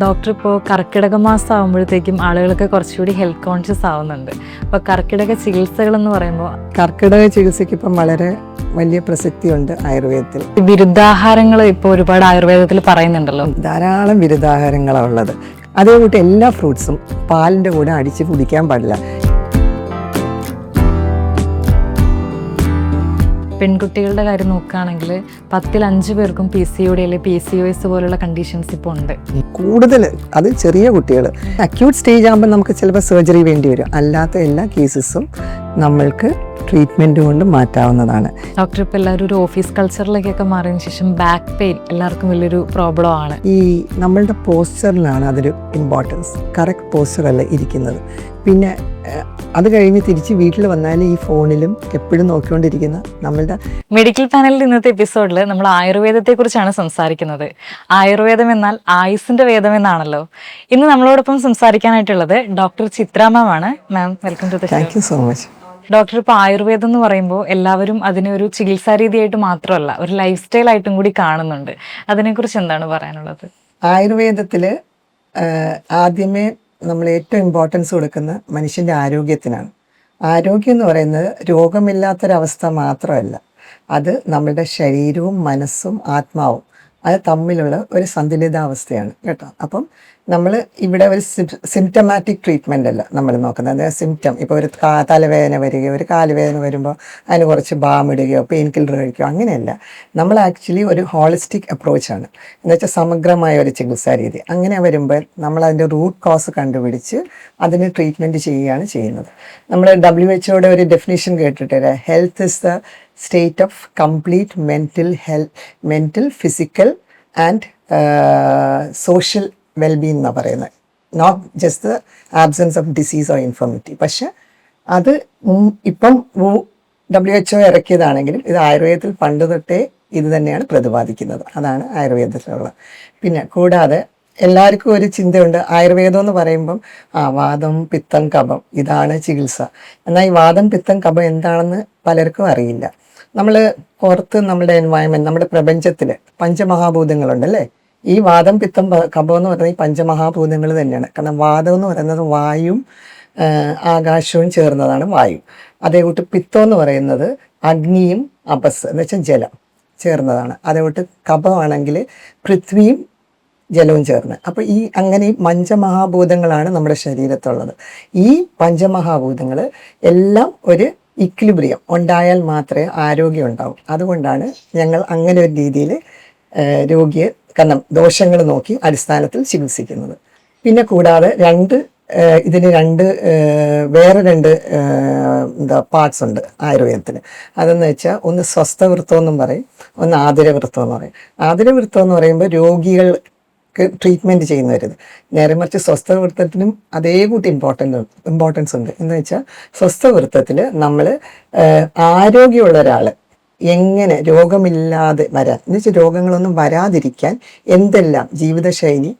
Doctor ഇപ്പോൾ കർക്കിടക മാസം ആകുമ്പോഴത്തേക്കും ആളുകൾക്ക് കുറച്ചുകൂടി ഹെൽത്ത് കോൺഷ്യസ് ആവുന്നുണ്ട്. അപ്പോൾ കർക്കിടക ചികിത്സകൾ എന്ന് പറയുമ്പോൾ കർക്കിടക ചികിത്സയ്ക്ക് ഇപ്പം വളരെ വലിയ പ്രസക്തിയുണ്ട് ആയുർവേദത്തിൽ. വിരുദ്ധാഹാരങ്ങൾ ഇപ്പോൾ ഒരുപാട് ആയുർവേദത്തിൽ പറയുന്നുണ്ടല്ലോ. ധാരാളം വിരുദ്ധാഹാരങ്ങളാണ് ഉള്ളത്. അതേകൂട്ട് എല്ലാ ഫ്രൂട്ട്സും പാലിൻ്റെ കൂടെ അടിച്ച് കുടിക്കാൻ പാടില്ല. പെൺകുട്ടികളുടെ കാര്യം നോക്കുകയാണെങ്കിൽ 10-ൽ 5 പേർക്കും PCOD അല്ലെങ്കിൽ PCOS പോലുള്ള കണ്ടീഷൻസ് ഇപ്പോൾ ഉണ്ട്. കൂടുതൽ അത് ചെറിയ കുട്ടികൾ. അക്യൂട്ട് സ്റ്റേജ് ആകുമ്പോൾ നമുക്ക് ചിലപ്പോൾ സർജറി വേണ്ടി വരും. അല്ലാത്ത എല്ലാ കേസസും നമ്മൾക്ക് ട്രീറ്റ്മെൻറ്റ് കൊണ്ട് മാറ്റാവുന്നതാണ്. ഡോക്ടർ ഇപ്പോൾ എല്ലാവരും ഒരു ഓഫീസ് കൾച്ചറിലേക്കൊക്കെ മാറിയതിന് ശേഷം ബാക്ക് പെയിൻ എല്ലാവർക്കും വലിയൊരു പ്രോബ്ലം ആണ്. ഈ നമ്മളുടെ പോസ്ചറിലാണ് അതൊരു ഇമ്പോർട്ടൻസ്. കറക്റ്റ് പോസ്ചറല്ല ഇരിക്കുന്നത്. പിന്നെ അത് കഴിഞ്ഞ് തിരിച്ച് വീട്ടിൽ വന്നാൽ ഈ ഫോണിലും എപ്പോഴും നോക്കിക്കൊണ്ടിരിക്കുന്ന നമ്മളുടെ മെഡിക്കൽ പാനലിൽ ഇന്നത്തെ എപ്പിസോഡിൽ നമ്മൾ ആയുർവേദത്തെക്കുറിച്ചാണ് സംസാരിക്കുന്നത്. ആയുർവേദം എന്നാൽ ആയുസിന്റെ വേദം എന്നാണല്ലോ. ഇന്ന് നമ്മളോടൊപ്പം സംസാരിക്കാനായിട്ടുള്ളത് ഡോക്ടർ ചിത്ര മാം ആണ്. Ma'am, welcome to the show. Thank you so much. Doctor, ഇപ്പോൾ ആയുർവേദം എന്ന് പറയുമ്പോൾ എല്ലാവരും അതിനെ ഒരു ചികിത്സാ രീതിയായിട്ട് മാത്രമല്ല, ഒരു ലൈഫ് സ്റ്റൈൽ ആയിട്ടും കൂടി കാണുന്നുണ്ട്. അതിനെക്കുറിച്ച് എന്താണ് പറയാനുള്ളത്? ആയുർവേദത്തിൽ ആദ്യമേ നമ്മൾ ഏറ്റവും ഇമ്പോർട്ടൻസ് കൊടുക്കുന്ന മനുഷ്യൻ്റെ ആരോഗ്യത്തിനാണ്. ആരോഗ്യം എന്ന് പറയുന്നത് രോഗമില്ലാത്തൊരവസ്ഥ മാത്രമല്ല, അത് നമ്മളുടെ ശരീരവും മനസ്സും ആത്മാവും അത് തമ്മിലുള്ള ഒരു സന്തുലിതാവസ്ഥയാണ് കേട്ടോ. അപ്പം നമ്മൾ ഇവിടെ ഒരു സിംറ്റമാറ്റിക് ട്രീറ്റ്മെൻ്റ് അല്ല നമ്മൾ നോക്കുന്നത്. അതായത് സിംറ്റം, ഇപ്പോൾ ഒരു തലവേദന വരികയോ ഒരു കാലുവേദന വരുമ്പോൾ അതിന് കുറച്ച് ബാം ഇടുകയോ പെയിൻ കില്ലർ കഴിക്കുകയോ അങ്ങനെയല്ല. നമ്മൾ ആക്ച്വലി ഒരു ഹോളിസ്റ്റിക് അപ്രോച്ചാണ്. എന്നുവെച്ചാൽ സമഗ്രമായ ഒരു ചികിത്സാ രീതി. അങ്ങനെ വരുമ്പോൾ നമ്മൾ അതിൻ്റെ റൂട്ട് കോസ് കണ്ടുപിടിച്ച് അതിന് ട്രീറ്റ്മെൻറ്റ് ചെയ്യുകയാണ് ചെയ്യുന്നത്. നമ്മൾ WHO ഒരു ഡെഫിനിഷൻ കേട്ടിട്ടില്ല. Health is the state of complete mental physical and social wellbeing എന്നാണ് പറയുന്നത്. Not just the absence of disease or infirmity. പക്ഷെ അത് ഇപ്പം WHO ഇറക്കിയതാണെങ്കിലും ഇത് ആയുർവേദത്തിൽ പണ്ട് തൊട്ടേ ഇത് തന്നെയാണ് പ്രതിപാദിക്കുന്നത്. അതാണ് ആയുർവേദത്തിലുള്ളത്. പിന്നെ കൂടാതെ എല്ലാവർക്കും ഒരു ചിന്തയുണ്ട്, ആയുർവേദം എന്ന് പറയുമ്പം വാദം പിത്തം കഫം ഇതാണ് ചികിത്സ. എന്നാൽ ഈ വാദം പിത്തം കഫം എന്താണെന്ന് പലർക്കും അറിയില്ല. നമ്മൾ പുറത്ത് നമ്മുടെ എൻവയൺമെൻറ്റ്, നമ്മുടെ പ്രപഞ്ചത്തിൽ പഞ്ചമഹാഭൂതങ്ങളുണ്ടല്ലേ. ഈ വാദം പിത്തം കഫം എന്ന് പറയുന്നത് ഈ പഞ്ചമഹാഭൂതങ്ങൾ തന്നെയാണ്. കാരണം വാദം എന്ന് പറയുന്നത് വായും ആകാശവും ചേർന്നതാണ് വായു. അതേകൂട്ട് പിത്തം എന്ന് പറയുന്നത് അഗ്നിയും അപസ് എന്ന് വെച്ചാൽ ജലം ചേർന്നതാണ്. അതേകൂട്ട് കഫമാണെങ്കിൽ പൃഥ്വിയും ജലവും ചേർന്ന്. അപ്പോൾ ഈ അങ്ങനെ ഈ പഞ്ചമഹാഭൂതങ്ങളാണ് നമ്മുടെ ശരീരത്തുള്ളത്. ഈ പഞ്ചമഹാഭൂതങ്ങൾ എല്ലാം ഒരു ഇക്വിലിബ്രിയം ഉണ്ടായാൽ മാത്രമേ ആരോഗ്യം ഉണ്ടാവൂ. അതുകൊണ്ടാണ് ഞങ്ങൾ അങ്ങനെ ഒരു രീതിയിൽ രോഗിയെ കാരണം ദോഷങ്ങൾ നോക്കി അടിസ്ഥാനത്തിൽ ചികിത്സിക്കുന്നത്. പിന്നെ കൂടാതെ വേറെ രണ്ട് പാർട്സ് ഉണ്ട് ആയുർവേദത്തിന്. അതെന്ന് വെച്ചാൽ ഒന്ന് സ്വസ്ഥവൃത്തം എന്നും പറയും, ഒന്ന് ആതുരവൃത്തം എന്ന് പറയും. ആതുരവൃത്തം എന്ന് പറയുമ്പോൾ രോഗികൾക്ക് ട്രീറ്റ്മെൻറ്റ് ചെയ്യുന്നവരുത്. നേരെ മറിച്ച് സ്വസ്ഥവൃത്തത്തിനും അതേ കൂട്ടി ഇമ്പോർട്ടൻസ് ഉണ്ട്. എന്ന് വെച്ചാൽ സ്വസ്ഥവൃത്തത്തിൽ നമ്മൾ ആരോഗ്യമുള്ള ഒരാൾ എങ്ങനെ രോഗമില്ലാതെ വരാൻ, എന്ന് വെച്ചാൽ രോഗങ്ങളൊന്നും വരാതിരിക്കാൻ എന്തെല്ലാം ജീവിതശൈലി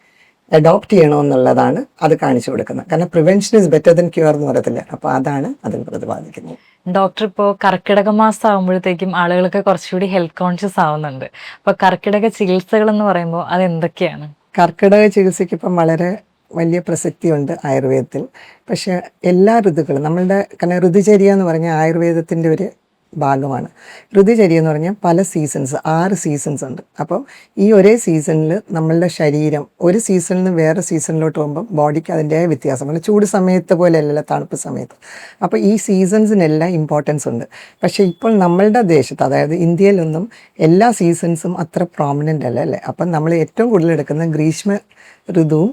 അഡോപ്റ്റ് ചെയ്യണമെന്നുള്ളതാണ് അത് കാണിച്ചു കൊടുക്കുന്നത്. കാരണം prevention is better than cure എന്ന് പറയത്തില്ല. അപ്പോൾ അതാണ് അതിൽ പ്രതിപാദിക്കുന്നത്. ഡോക്ടർ, ഇപ്പോൾ കർക്കിടക മാസം ആകുമ്പോഴത്തേക്കും ആളുകൾക്ക് കുറച്ചുകൂടി ഹെൽത്ത് കോൺഷ്യസ് ആവുന്നുണ്ട്. അപ്പോൾ കർക്കിടക ചികിത്സകൾ എന്ന് പറയുമ്പോൾ അത് എന്തൊക്കെയാണ്? കർക്കിടക ചികിത്സയ്ക്ക് ഇപ്പം വളരെ വലിയ പ്രസക്തിയുണ്ട് ആയുർവേദത്തിൽ. പക്ഷേ എല്ലാ ഋതുക്കളും നമ്മളുടെ കാരണം ഋതുചര്യ എന്ന് പറഞ്ഞാൽ ആയുർവേദത്തിൻ്റെ ഒരു ഭാഗമാണ്. ഋതുചര്യ എന്ന് പറഞ്ഞാൽ പല സീസൺസ്, 6 സീസൺസ് ഉണ്ട്. അപ്പം ഈ ഒരേ സീസണിൽ നമ്മളുടെ ശരീരം ഒരു സീസണിൽ നിന്ന് വേറെ സീസണിലോട്ട് പോകുമ്പോൾ ബോഡിക്ക് അതിൻ്റെതായ വ്യത്യാസമാണ്. ചൂട് സമയത്ത് പോലെ അല്ലല്ലോ തണുപ്പ് സമയത്ത്. അപ്പോൾ ഈ സീസൺസിനെല്ലാം ഇമ്പോർട്ടൻസ് ഉണ്ട്. പക്ഷേ ഇപ്പോൾ നമ്മളുടെ ദേശത്ത്, അതായത് ഇന്ത്യയിലൊന്നും എല്ലാ സീസൺസും അത്ര പ്രോമിനൻ്റ് അല്ലേ. അപ്പം നമ്മൾ ഏറ്റവും കൂടുതൽ എടുക്കുന്ന ഗ്രീഷ്മ ഋതുവും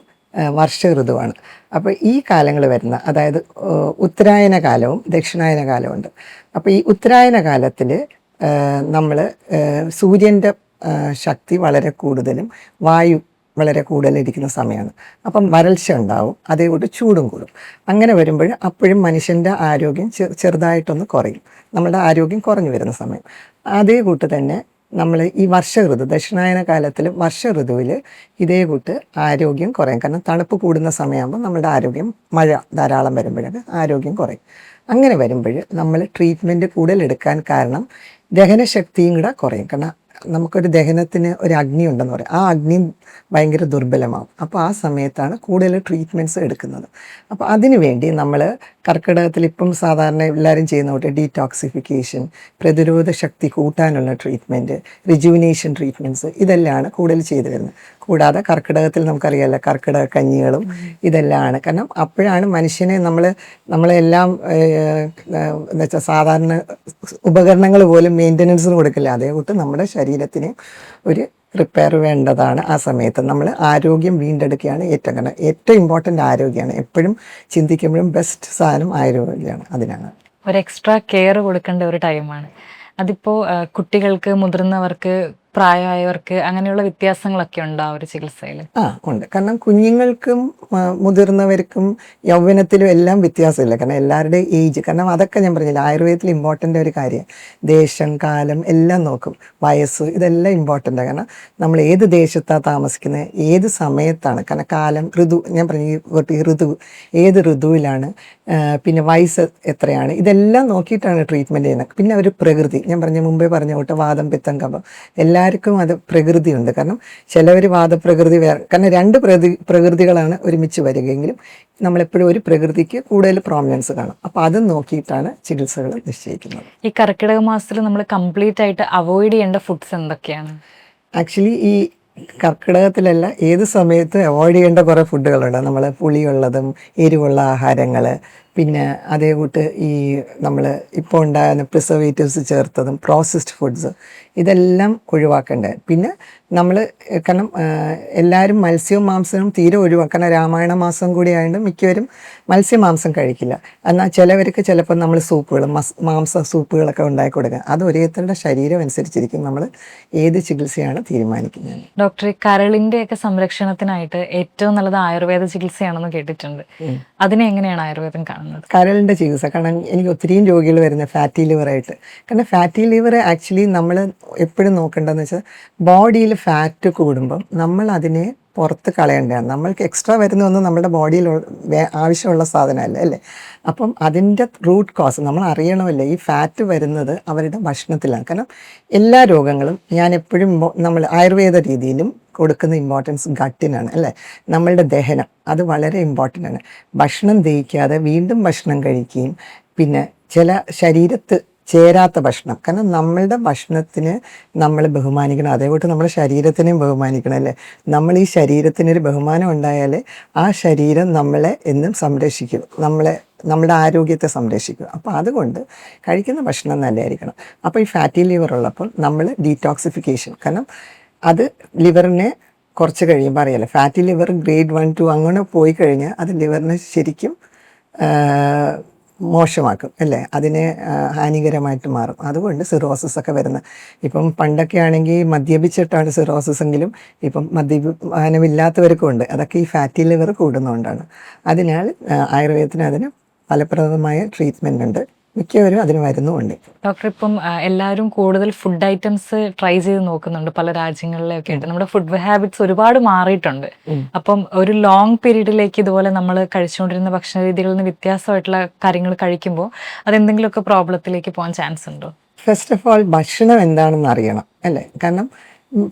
വർഷ ഋതുവാണ്. അപ്പോൾ ഈ കാലങ്ങൾ വരുന്ന, അതായത് ഉത്തരായന കാലവും ദക്ഷിണായന കാലവും ഉണ്ട്. അപ്പോൾ ഈ ഉത്തരായന കാലത്തിൽ നമ്മൾ സൂര്യൻ്റെ ശക്തി വളരെ കൂടുതലും വായു വളരെ കൂടുതലിരിക്കുന്ന സമയമാണ്. അപ്പം വരൾച്ച ഉണ്ടാവും, അതേകൂട്ട് ചൂടും കൂടും. അങ്ങനെ വരുമ്പോൾ അപ്പോഴും മനുഷ്യൻ്റെ ആരോഗ്യം ചെറുതായിട്ടൊന്ന് കുറയും. നമ്മുടെ ആരോഗ്യം കുറഞ്ഞു വരുന്ന സമയം. അതേ കൂട്ട് തന്നെ നമ്മൾ ഈ വർഷ ഋതു, ദക്ഷിണായന കാലത്തിൽ വർഷ ഋതുവിൽ ഇതേ കൂട്ട് ആരോഗ്യം കുറയും. കാരണം തണുപ്പ് കൂടുന്ന സമയമാകുമ്പോൾ നമ്മുടെ ആരോഗ്യം, മഴ ധാരാളം വരുമ്പോഴൊക്കെ ആരോഗ്യം കുറയും. അങ്ങനെ വരുമ്പോൾ നമ്മൾ ട്രീറ്റ്മെൻറ്റ് കൂടുതൽ എടുക്കാൻ കാരണം ദഹനശക്തിയും കൂടെ കുറയും. കാരണം നമുക്കൊരു ദഹനത്തിന് ഒരു അഗ്നി ഉണ്ടെന്ന് പറയും, ആ അഗ്നി ഭയങ്കര ദുർബലമാവും. അപ്പോൾ ആ സമയത്താണ് കൂടുതൽ ട്രീറ്റ്മെൻറ്റ്സ് എടുക്കുന്നത്. അപ്പോൾ അതിനു വേണ്ടി നമ്മൾ കർക്കിടകത്തിൽ ഇപ്പം സാധാരണ എല്ലാവരും ചെയ്യുന്ന പോലെ ഡീടോക്സിഫിക്കേഷൻ, പ്രതിരോധ ശക്തി കൂട്ടാനുള്ള ട്രീറ്റ്മെൻറ്റ്, റിജുവിനേഷൻ ട്രീറ്റ്മെൻറ്റ്സ് ഇതെല്ലാമാണ് കൂടുതൽ ചെയ്തു വരുന്നത്. കൂടാതെ കർക്കിടകത്തിൽ നമുക്കറിയാമല്ലോ കർക്കിടക കഞ്ഞികളും ഇതെല്ലാമാണ്. കാരണം അപ്പോഴാണ് മനുഷ്യനെ നമ്മളെല്ലാം എന്ന് വെച്ചാൽ സാധാരണ ഉപകരണങ്ങൾ പോലും മെയിൻ്റനൻസിന് കൊടുക്കില്ല, അതേകൂട്ട് നമ്മുടെ ശരീരത്തിന് ഒരു റിപ്പയർ വേണ്ടതാണ്. ആ സമയത്ത് നമ്മൾ ആരോഗ്യം വീണ്ടെടുക്കുകയാണ് ഏറ്റവും ഇമ്പോർട്ടൻ്റ് ആരോഗ്യമാണ്. എപ്പോഴും ചിന്തിക്കുമ്പോഴും ബെസ്റ്റ് സാധനം ആരോഗ്യമാണ്. അതിനാണ് ഒരു എക്സ്ട്രാ കെയർ കൊടുക്കേണ്ട ഒരു ടൈമാണ് അതിപ്പോൾ. കുട്ടികൾക്ക്, മുതിർന്നവർക്ക്, പ്രായമായവർക്ക് അങ്ങനെയുള്ള വ്യത്യാസങ്ങളൊക്കെ ഉണ്ടോ ആ ഒരു ചികിത്സയിൽ? ഉണ്ട്. കാരണം കുഞ്ഞുങ്ങൾക്കും മുതിർന്നവർക്കും യൗവനത്തിലും എല്ലാം വ്യത്യാസമില്ല. കാരണം എല്ലാവരുടെയും ഏജ്, കാരണം അതൊക്കെ ഞാൻ പറഞ്ഞില്ല, ആയുർവേദത്തിൽ ഇമ്പോർട്ടൻ്റ് ഒരു കാര്യം ദേശം, കാലം എല്ലാം നോക്കും, വയസ്സ്, ഇതെല്ലാം ഇമ്പോർട്ടൻ്റ്. കാരണം നമ്മൾ ഏത് ദേശത്താണ് താമസിക്കുന്നത്, ഏത് സമയത്താണ്, കാരണം കാലം, ഋതു, ഞാൻ പറഞ്ഞു ഈ ഋതു ഏത് ഋതുവിലാണ്, പിന്നെ വയസ്സ് എത്രയാണ്, ഇതെല്ലാം നോക്കിയിട്ടാണ് ട്രീറ്റ്മെൻറ്റ് ചെയ്യുന്നത്. പിന്നെ ഒരു പ്രകൃതി, ഞാൻ മുമ്പേ പറഞ്ഞ തൊട്ട് വാദം, പിത്തം, കഫം എല്ലാവർക്കും അത് പ്രകൃതിയുണ്ട്. കാരണം ചിലവർ വാദപ്രകൃതി വേറെ, കാരണം രണ്ട് പ്രകൃതികളാണ് ഒരുമിച്ച് വരികയെങ്കിലും നമ്മളെപ്പോഴും ഒരു പ്രകൃതിക്ക് കൂടുതൽ പ്രോമിനൻസ് കാണും. അപ്പോൾ അത് നോക്കിയിട്ടാണ് ചികിത്സകൾ നിശ്ചയിക്കുന്നത്. ഈ കർക്കിടക മാസത്തിൽ നമ്മൾ കംപ്ലീറ്റ് ആയിട്ട് അവോയ്ഡ് ചെയ്യേണ്ട ഫുഡ്സ് എന്തൊക്കെയാണ്? ആക്ച്വലി ഈ കർക്കിടകത്തിലല്ല, ഏത് സമയത്ത് അവോയ്ഡ് ചെയ്യേണ്ട കുറേ ഫുഡുകളുണ്ട്. നമ്മൾ പുളിയുള്ളതും എരിവുള്ള ആഹാരങ്ങൾ, പിന്നെ അതേ കൂട്ട് ഈ നമ്മൾ ഇപ്പോൾ ഉണ്ടാകുന്ന പ്രിസർവേറ്റീവ്സ് ചേർത്തതും പ്രോസസ്ഡ് ഫുഡ്സ് ഇതെല്ലാം ഒഴിവാക്കേണ്ടത്. പിന്നെ നമ്മൾ കാരണം എല്ലാവരും മത്സ്യവും മാംസവും തീരെ ഒഴിവാക്കണം. രാമായണ മാസം കൂടി ആയതുകൊണ്ട് മിക്കവരും മത്സ്യമാംസം കഴിക്കില്ല. എന്നാൽ ചിലവർക്ക് ചിലപ്പോൾ നമ്മൾ സൂപ്പുകൾ, മാംസ സൂപ്പുകളൊക്കെ ഉണ്ടാക്കി കൊടുക്കുക. അത് ഓരോരുത്തരുടെ ശരീരം അനുസരിച്ചിരിക്കും നമ്മൾ ഏത് ചികിത്സയാണ് തീരുമാനിക്കുന്നത്. ഡോക്ടർ, കരളിൻ്റെയൊക്കെ സംരക്ഷണത്തിനായിട്ട് ഏറ്റവും നല്ലത് ആയുർവേദ ചികിത്സയാണെന്ന് കേട്ടിട്ടുണ്ട്. അതിനെ എങ്ങനെയാണ് ആയുർവേദം കാണുന്നത്? കരളിൻ്റെ ചികിത്സ, കാരണം എനിക്ക് ഒത്തിരിയും രോഗികൾ വരുന്നത് ഫാറ്റി ലിവറായിട്ട്. കാരണം ഫാറ്റി ലിവർ ആക്ച്വലി നമ്മൾ എപ്പോഴും നോക്കേണ്ടതെന്ന് വെച്ചാൽ ബോഡിയിൽ ഫാറ്റ് കൂടുമ്പം നമ്മൾ അതിനെ പുറത്ത് കളയേണ്ടതാണ്. നമ്മൾക്ക് എക്സ്ട്രാ വരുന്നതൊന്നും നമ്മുടെ ബോഡിയിൽ ആവശ്യമുള്ള സാധനമല്ല, അല്ലേ? അപ്പം അതിൻ്റെ റൂട്ട് കോസ് നമ്മൾ അറിയണമല്ലോ. ഈ ഫാറ്റ് വരുന്നത് അവരുടെ ഭക്ഷണത്തിലാണ്. കാരണം എല്ലാ രോഗങ്ങളും ഞാൻ എപ്പോഴും നമ്മൾ ആയുർവേദ രീതിയിലും കൊടുക്കുന്ന ഇമ്പോർട്ടൻസ് ഗട്ടിനാണ്, അല്ലേ? നമ്മളുടെ ദഹനം അത് വളരെ ഇമ്പോർട്ടൻ്റ് ആണ്. ഭക്ഷണം ദഹിക്കാതെ വീണ്ടും ഭക്ഷണം കഴിക്കുകയും പിന്നെ ചില ശരീരത്ത് ചേരാത്ത ഭക്ഷണം, കാരണം നമ്മളുടെ ഭക്ഷണത്തിന് നമ്മൾ ബഹുമാനിക്കണം, അതേപോലെ നമ്മുടെ ശരീരത്തിനെയും ബഹുമാനിക്കണം, അല്ലേ? നമ്മൾ ഈ ശരീരത്തിനൊരു ബഹുമാനം ഉണ്ടായാൽ ആ ശരീരം നമ്മളെ എന്നും സംരക്ഷിക്കും, നമ്മുടെ ആരോഗ്യത്തെ സംരക്ഷിക്കും. അപ്പോൾ അതുകൊണ്ട് കഴിക്കുന്ന ഭക്ഷണം നല്ലതായിരിക്കണം. അപ്പോൾ ഈ ഫാറ്റി ലിവർ ഉള്ളപ്പോൾ നമ്മൾ ഡീടോക്സിഫിക്കേഷൻ, കാരണം അത് ലിവറിനെ കുറച്ച് കഴിയുമ്പോൾ അറിയാലോ, ഫാറ്റി ലിവർ ഗ്രേഡ് 1, 2 അങ്ങനെ പോയി കഴിഞ്ഞാൽ അത് ലിവറിനെ ശരിക്കും മോശമാക്കും, അല്ലേ? അതിനെ ഹാനികരമായിട്ട് മാറും. അതുകൊണ്ട് സിറോസിസ് ഒക്കെ വരുന്നത്, ഇപ്പം പണ്ടൊക്കെ ആണെങ്കിൽ മദ്യപിച്ചിട്ടാണ് സിറോസിസ് എങ്കിലും ഇപ്പം മദ്യപാനമില്ലാത്തവർക്കും ഉണ്ട്. അതൊക്കെ ഈ ഫാറ്റി ലിവർ കൂടുന്നതുകൊണ്ടാണ്. അതിനാൽ ആയുർവേദത്തിന് അതിന് ഫലപ്രദമായ ട്രീറ്റ്മെൻ്റ് ഉണ്ട്, മിക്കവരും അതിന് വരുന്നുമുണ്ട്. ഡോക്ടർ, ഇപ്പം എല്ലാവരും കൂടുതൽ ഫുഡ് ഐറ്റംസ് ട്രൈ ചെയ്ത് നോക്കുന്നുണ്ട് പല രാജ്യങ്ങളിലൊക്കെ ആയിട്ട്. നമ്മുടെ ഫുഡ് ഹാബിറ്റ്സ് ഒരുപാട് മാറിയിട്ടുണ്ട്. അപ്പം ഒരു ലോങ് പീരീഡിലേക്ക് ഇതുപോലെ നമ്മൾ കഴിച്ചുകൊണ്ടിരുന്ന ഭക്ഷണ രീതികളിൽ നിന്ന് വ്യത്യാസമായിട്ടുള്ള കാര്യങ്ങൾ കഴിക്കുമ്പോൾ അതെന്തെങ്കിലുമൊക്കെ പ്രോബ്ലത്തിലേക്ക് പോകാൻ ചാൻസ് ഉണ്ടോ? ഫസ്റ്റ് ഓഫ് ഓൾ ഭക്ഷണം എന്താണെന്ന് അറിയണം, അല്ലേ? കാരണം